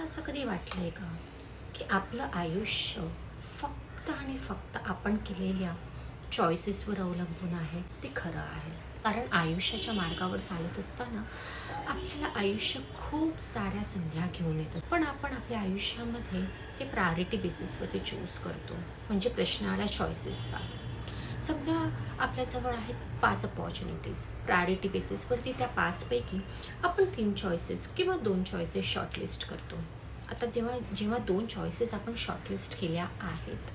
तुम्हाला असं कधी वाटलंय का, की आपलं आयुष्य फक्त आणि फक्त आपण केलेल्या चॉईसेसवर अवलंबून आहे? ते खरं आहे. कारण आयुष्याच्या मार्गावर चालत असताना आपल्याला आयुष्य खूप साऱ्या संध्या घेऊन येतं. पण आपण आपल्या आयुष्यामध्ये ते प्रायोरिटी बेसिसवरती चूज करतो. म्हणजे प्रश्न आला चॉईसेसचा. समजा आपल्याजवळ आहेत 5 अपॉर्च्युनिटीज. प्रायोरिटी बेसिसवरती त्या 5 पैकी आपण 3 चॉईसेस किंवा 2 चॉईसेस शॉर्टलिस्ट करतो. आता जेव्हा 2 चॉईसेस आपण शॉर्टलिस्ट केल्या आहेत,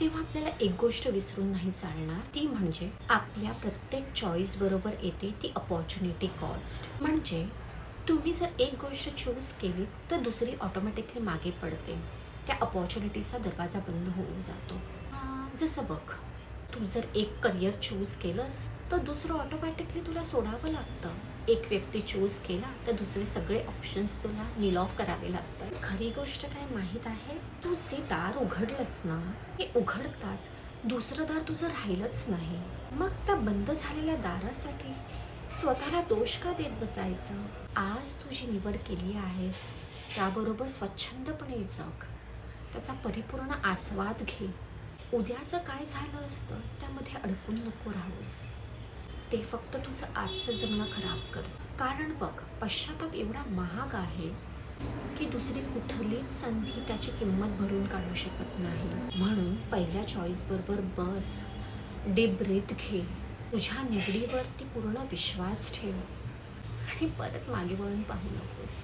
तेव्हा आपल्याला एक गोष्ट विसरून नाही चालणार, ती म्हणजे आपल्या प्रत्येक चॉईस बरोबर येते ती अपॉर्च्युनिटी कॉस्ट. म्हणजे तुम्ही जर एक गोष्ट चूज केली तर दुसरी ऑटोमॅटिकली मागे पडते. त्या अपॉर्च्युनिटीजचा दरवाजा बंद होऊन जातो. जसं बघ, तू जर एक करिअर चूज केलंस तर दुसरं ऑटोमॅटिकली तुला सोडावं लागतं. एक व्यक्ती चूज केला तर दुसरे सगळे ऑप्शन्स तुला नील ऑफ करावे लागतात. खरी गोष्ट काय माहीत आहे, तू जे दार उघडलंस ना, हे उघडताच दुसरं दार तुझं राहिलंच नाही. मग त्या बंद झालेल्या दारासाठी स्वतःला दोष का देत बसायचं? आज तुझी निवड केली आहेस, त्याबरोबर स्वच्छंदपणे जग, त्याचा परिपूर्ण आस्वाद घे. उद्याचं काय झालं असतं त्यामध्ये अडकून नको राहूस. ते फक्त तुझं आजचं जगणं खराब करतं. कारण बघ, पश्चाताप एवढा महाग आहे की दुसरी कुठलीच संधी त्याची किंमत भरून काढू शकत नाही. म्हणून पहिल्या चॉईस बरोबर बस, डीप ब्रीथ घे, तुझ्या निवडीवरती पूर्ण विश्वास ठेव आणि परत मागे वळून पाहू नकोस.